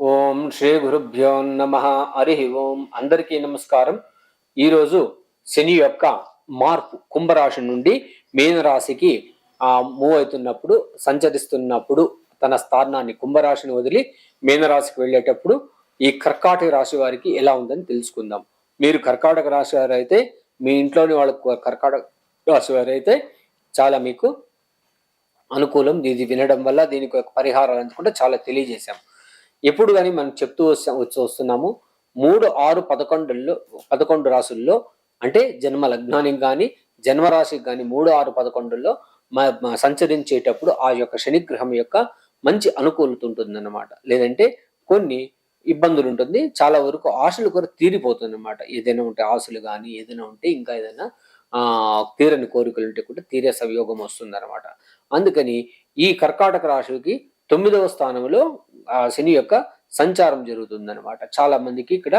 ఓం శ్రీ గురుభ్యో నమ. హరి ఓం. అందరికీ నమస్కారం. ఈరోజు శని యొక్క మార్పు కుంభరాశి నుండి మీనరాశికి మూవ్ అవుతున్నప్పుడు, సంచరిస్తున్నప్పుడు తన స్థానాన్ని కుంభరాశిని వదిలి మీనరాశికి వెళ్ళేటప్పుడు ఈ కర్కాటక రాశి వారికి ఎలా ఉందని తెలుసుకుందాం. మీరు కర్కాటక రాశి వారు అయితే, మీ ఇంట్లోని వాళ్ళకు కర్కాటక రాశి వారు అయితే చాలా మీకు అనుకూలం. ఇది వినడం వల్ల దీనికి ఒక పరిహారాలు అందుకుంటే చాలా తెలియజేశాం. ఎప్పుడు కానీ మనం చెప్తూ వస్తున్నాము, 3, 6, 11 రాసుల్లో అంటే జన్మ లగ్నానికి కానీ జన్మరాశికి కానీ 3, 6, 11లో సంచరించేటప్పుడు ఆ యొక్క శనిగ్రహం యొక్క మంచి అనుకూలత ఉంటుందన్నమాట. లేదంటే కొన్ని ఇబ్బందులు ఉంటుంది. చాలా వరకు ఆశలు కూడా తీరిపోతుంది అనమాట. ఏదైనా ఉంటే ఆశలు కానీ ఏదైనా ఉంటే ఇంకా ఏదైనా తీరని కోరికలు ఉంటే కూడా తీరే సంయోగం వస్తుంది అనమాట. అందుకని ఈ కర్కాటక రాశికి 9వ స్థానంలో శని యొక్క సంచారం జరుగుతుందన్నమాట. చాలా మందికి ఇక్కడ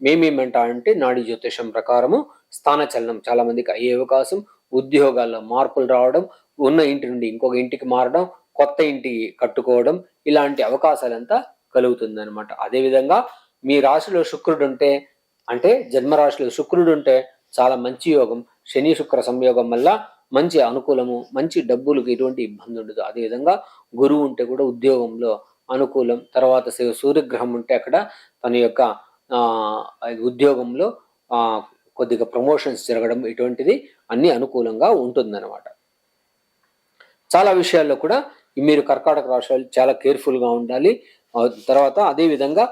మేమేమంటామంటే నాడీ జ్యోతిషం ప్రకారము స్థానచలనం చాలా మందికి అయ్యే అవకాశం, ఉద్యోగాల్లో మార్పులు రావడం, ఉన్న ఇంటి నుండి ఇంకొక ఇంటికి మారడం, కొత్త ఇంటి కట్టుకోవడం, ఇలాంటి అవకాశాలంతా కలుగుతుందన్నమాట. అదేవిధంగా మీ రాశిలో శుక్రుడు ఉంటే, అంటే జన్మరాశిలో శుక్రుడు ఉంటే చాలా మంచి యోగం. శని శుక్ర సంయోగం వల్ల మంచి అనుకూలము, మంచి డబ్బులకు ఎటువంటి ఇబ్బంది ఉండదు. అదేవిధంగా గురువు ఉంటే కూడా ఉద్యోగంలో అనుకూలం. తర్వాత సూర్యగ్రహం ఉంటే అక్కడ తన యొక్క ఉద్యోగంలో కొద్దిగా ప్రమోషన్స్ జరగడం, ఇటువంటిది అన్ని అనుకూలంగా ఉంటుందన్నమాట. చాలా విషయాల్లో కూడా మీరు కర్కాటక రాశి వాళ్ళు చాలా కేర్ఫుల్గా ఉండాలి. తర్వాత అదేవిధంగా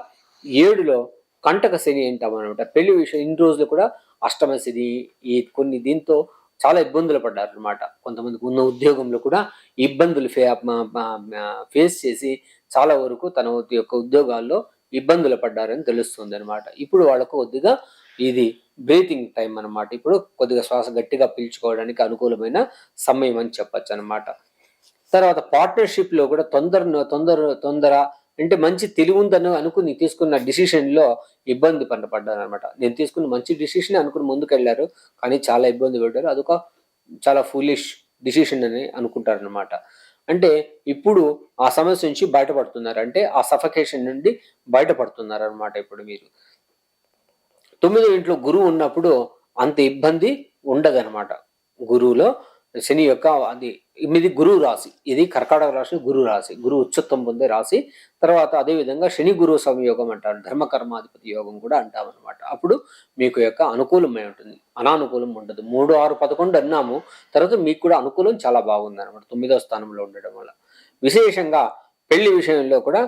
7లో కంటక శని అంటామన్నమాట. పెళ్లి విషయం ఇన్ని రోజులు కూడా అష్టమ శని ఈ కొన్ని దీంతో చాలా ఇబ్బందులు పడ్డారు అనమాట. కొంతమందికి ఉన్న ఉద్యోగంలో కూడా ఇబ్బందులు ఫేస్ చేసి చాలా వరకు తన యొక్క ఉద్యోగాల్లో ఇబ్బందులు పడ్డారని తెలుస్తుంది అనమాట. ఇప్పుడు వాళ్ళకు కొద్దిగా ఇది బ్రీతింగ్ టైం అనమాట. ఇప్పుడు కొద్దిగా శ్వాస గట్టిగా పీల్చుకోవడానికి అనుకూలమైన సమయం అని చెప్పచ్చు అనమాట. తర్వాత పార్ట్నర్షిప్లో కూడా తొందర అంటే మంచి తెలివి ఉందని అనుకుని తీసుకున్న డిసిషన్లో ఇబ్బంది పడ్డారు అనమాట. నేను తీసుకున్న మంచి డిసిషన్ అనుకుని ముందుకెళ్లారు, కానీ చాలా ఇబ్బంది పడ్డారు. అదొక చాలా ఫూలిష్ డిసిషన్ అని అనుకుంటారు అనమాట. అంటే ఇప్పుడు ఆ సమస్య నుంచి బయటపడుతున్నారు, అంటే ఆ సఫకేషన్ నుండి బయటపడుతున్నారు అనమాట. ఇప్పుడు మీరు 9వ ఇంట్లో గురువు ఉన్నప్పుడు అంత ఇబ్బంది ఉండదనమాట. గురువులో శని యొక్క ఇది గురువు రాశి, ఇది కర్కాటక రాశి, గురువు రాశి, గురువు ఉచ్చత్వం పొందే రాశి. తర్వాత అదేవిధంగా శని గురువు సంయోగం అంటారు, ధర్మకర్మాధిపతి యోగం కూడా అంటాం అనమాట. అప్పుడు మీకు యొక్క అనుకూలమై ఉంటుంది, అనానుకూలం ఉండదు. 3, 6, 11 అన్నాము. తర్వాత మీకు కూడా అనుకూలం చాలా బాగుంది అనమాట 9వ స్థానంలో ఉండడం వల్ల. విశేషంగా పెళ్లి విషయంలో కూడా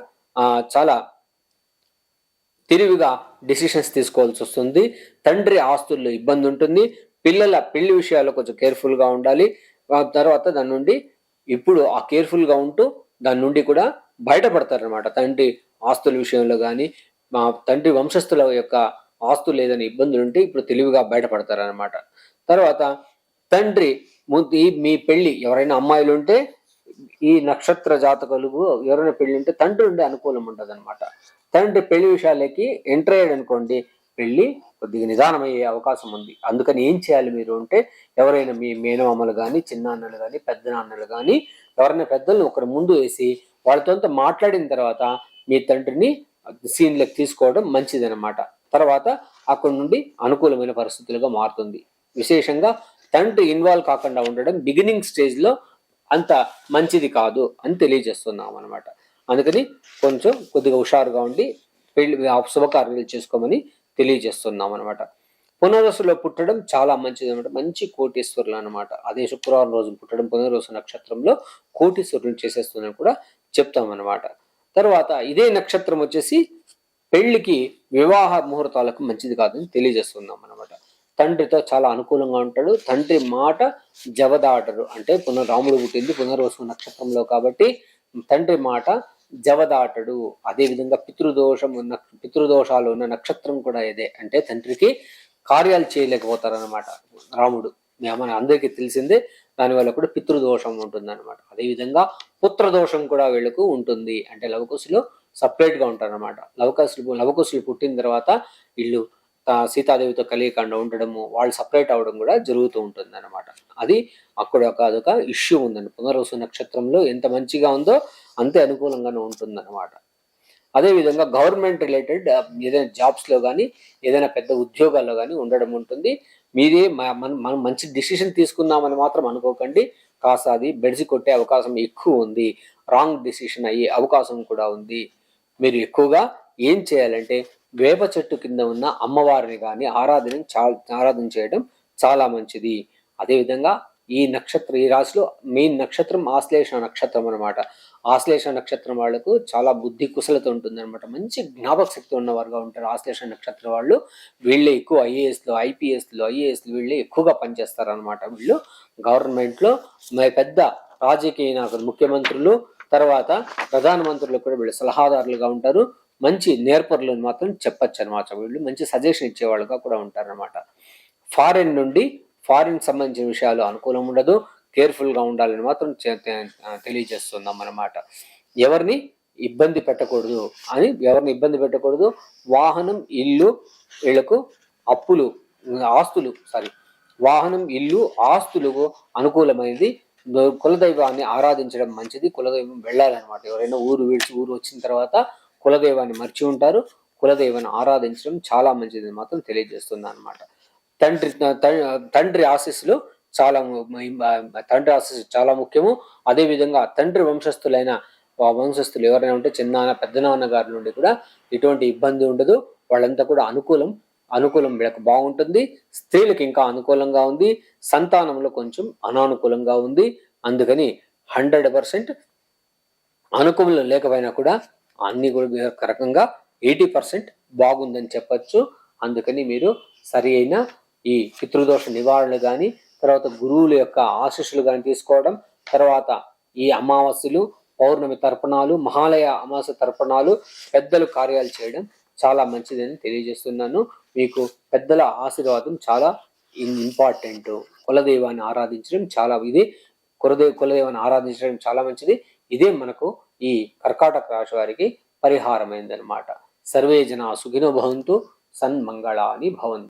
చాలా తెలివిగా డిసిషన్స్ తీసుకోవాల్సి వస్తుంది. తండ్రి ఆస్తుల్లో ఇబ్బంది ఉంటుంది. పిల్లల పెళ్లి విషయాల్లో కొంచెం కేర్ఫుల్గా ఉండాలి. తర్వాత దాని నుండి ఇప్పుడు ఆ కేర్ఫుల్గా ఉంటూ దాని నుండి కూడా బయటపడతారనమాట. తండ్రి ఆస్తుల విషయంలో కానీ మా తండ్రి వంశస్థుల యొక్క ఆస్తులు ఏదైనా ఇబ్బందులు ఉంటే ఇప్పుడు తెలివిగా బయటపడతారనమాట. తర్వాత తండ్రి మీ పెళ్లి ఎవరైనా అమ్మాయిలు ఉంటే, ఈ నక్షత్ర జాతకులు ఎవరైనా పెళ్లి ఉంటే తండ్రి ఉండే అనుకూలం ఉంటుంది అనమాట. తండ్రి పెళ్లి విషయాలకి ఎంటర్ అయ్యాడు అనుకోండి, పెళ్లి కొద్దిగా నిదానమయ్యే అవకాశం ఉంది. అందుకని ఏం చేయాలి మీరు అంటే, ఎవరైనా మీ మేనమామలు కానీ, చిన్నాన్నలు కానీ, పెద్ద నాన్నలు కానీ, ఎవరైనా పెద్దలను ఒకరి ముందు వేసి వాళ్ళతో మాట్లాడిన తర్వాత మీ తండ్రిని సీన్లకు తీసుకోవడం మంచిదనమాట. తర్వాత అక్కడి నుండి అనుకూలమైన పరిస్థితులుగా మారుతుంది. విశేషంగా తండ్రి ఇన్వాల్వ్ కాకుండా ఉండడం బిగినింగ్ స్టేజ్లో అంత మంచిది కాదు అని తెలియజేస్తున్నాం అనమాట. అందుకని కొంచెం కొద్దిగా హుషారుగా ఉండి పెళ్లి శుభకార్యాలు చేసుకోమని తెలియజేస్తున్నాం అనమాట. పునర్వసులో పుట్టడం చాలా మంచిది అనమాట. మంచి కోటీశ్వరులు అనమాట. అదే శుక్రవారం రోజు పుట్టడం పునర్వసు నక్షత్రంలో కోటీశ్వరులు చేసేస్తుందని కూడా చెప్తామన్నమాట. తర్వాత ఇదే నక్షత్రం వచ్చేసి పెళ్లికి వివాహ ముహూర్తాలకు మంచిది కాదని తెలియజేస్తున్నాం అనమాట. తండ్రితో చాలా అనుకూలంగా ఉంటాడు. తండ్రి మాట జవదాటరు, అంటే రాముడు పుట్టింది పునర్వసు నక్షత్రంలో కాబట్టి తండ్రి మాట జవదాటడు. అదేవిధంగా పితృదోషాలు ఉన్న నక్షత్రం కూడా ఇదే, అంటే తండ్రికి కార్యాలు చేయలేకపోతారనమాట రాముడు. మన అందరికీ తెలిసిందే. దానివల్ల కూడా పితృదోషం ఉంటుంది అనమాట. అదేవిధంగా పుత్రదోషం కూడా వీళ్ళకు ఉంటుంది, అంటే లవకుశులు సపరేట్గా ఉంటారనమాట. లవకుశులు పుట్టిన తర్వాత వీళ్ళు సీతాదేవితో కలియకుండా ఉండడము, వాళ్ళు సపరేట్ అవ్వడం కూడా జరుగుతూ ఉంటుంది అనమాట. అది అదొక ఇష్యూ ఉందండి. పునర్వసు నక్షత్రంలో ఎంత మంచిగా ఉందో అంతే అనుకూలంగానే ఉంటుంది అనమాట. అదేవిధంగా గవర్నమెంట్ రిలేటెడ్ ఏదైనా జాబ్స్లో కానీ ఏదైనా పెద్ద ఉద్యోగాల్లో కానీ ఉండడం ఉంటుంది. మీదే మనం మంచి డిసిషన్ తీసుకుందామని మాత్రం అనుకోకండి. కాస్త అది బెడిసి కొట్టే అవకాశం ఎక్కువ ఉంది. రాంగ్ డిసిషన్ అయ్యే అవకాశం కూడా ఉంది. మీరు ఎక్కువగా ఏం చేయాలంటే వేప చెట్టు కింద ఉన్న అమ్మవారిని కానీ ఆరాధన చేయడం చాలా మంచిది. అదేవిధంగా ఈ రాశిలో మెయిన్ నక్షత్రం ఆశ్లేష నక్షత్రం అనమాట. ఆశ్లేష నక్షత్రం వాళ్ళకు చాలా బుద్ధి కుశలత ఉంటుంది అనమాట. మంచి జ్ఞాపక శక్తి ఉన్నవారుగా ఉంటారు ఆశ్లేష నక్షత్రం వాళ్ళు. వీళ్ళే ఎక్కువ ఐఏఎస్లు వీళ్ళే ఎక్కువగా పనిచేస్తారనమాట. వీళ్ళు గవర్నమెంట్లో పెద్ద రాజకీయ నాయకులు, ముఖ్యమంత్రులు, తర్వాత ప్రధానమంత్రులు కూడా వీళ్ళు సలహాదారులుగా ఉంటారు. మంచి నేర్పరులు మాత్రం చెప్పచ్చు అనమాట. వీళ్ళు మంచి సజెషన్ ఇచ్చేవాళ్ళుగా కూడా ఉంటారనమాట. ఫారిన్ సంబంధించిన విషయాలు అనుకూలం ఉండదు. కేర్ఫుల్గా ఉండాలని మాత్రం తెలియజేస్తున్నాం అన్నమాట. ఎవరిని ఇబ్బంది పెట్టకూడదు. వాహనం, ఇల్లు, వీళ్ళకు వాహనం, ఇల్లు, ఆస్తులకు అనుకూలమైనది. కులదైవాన్ని ఆరాధించడం మంచిది. కులదైవం వెళ్ళాలన్నమాట. ఎవరైనా ఊరు వచ్చిన తర్వాత కులదైవాన్ని మర్చి ఉంటారు. కులదైవాన్ని ఆరాధించడం చాలా మంచిది మాత్రం తెలియజేస్తుంది అనమాట. తండ్రి ఆశీస్సులు చాలా ముఖ్యము. అదేవిధంగా తండ్రి వంశస్థులు ఎవరైనా ఉంటే చిన్నాన్న, పెద్దనాన్న గారి నుండి కూడా ఎటువంటి ఇబ్బంది ఉండదు. వాళ్ళంతా కూడా అనుకూలం వీళ్ళకి బాగుంటుంది. స్త్రీలకు ఇంకా అనుకూలంగా ఉంది. సంతానంలో కొంచెం అనానుకూలంగా ఉంది. అందుకని 100% అనుకూలం లేకపోయినా కూడా అన్ని కూడా రకంగా 80% బాగుందని చెప్పచ్చు. అందుకని మీరు సరి అయిన ఈ పితృదోష నివారణ కానీ, తర్వాత గురువుల యొక్క ఆశీస్సులు కానీ తీసుకోవడం, తర్వాత ఈ అమావాస్యలు, పౌర్ణమి తర్పణాలు, మహాలయ అమావాస్య తర్పణాలు, పెద్దలు కార్యాలు చేయడం చాలా మంచిదని తెలియజేస్తున్నాను. మీకు పెద్దల ఆశీర్వాదం చాలా ఇంపార్టెంట్. కులదైవాన్ని ఆరాధించడం చాలా మంచిది. ఇదే మనకు ఈ కర్కాటక రాశి వారికి పరిహారమైందనమాట. సర్వే జనా సుఖినో భవంతు, సన్మంగళాని భవంతు.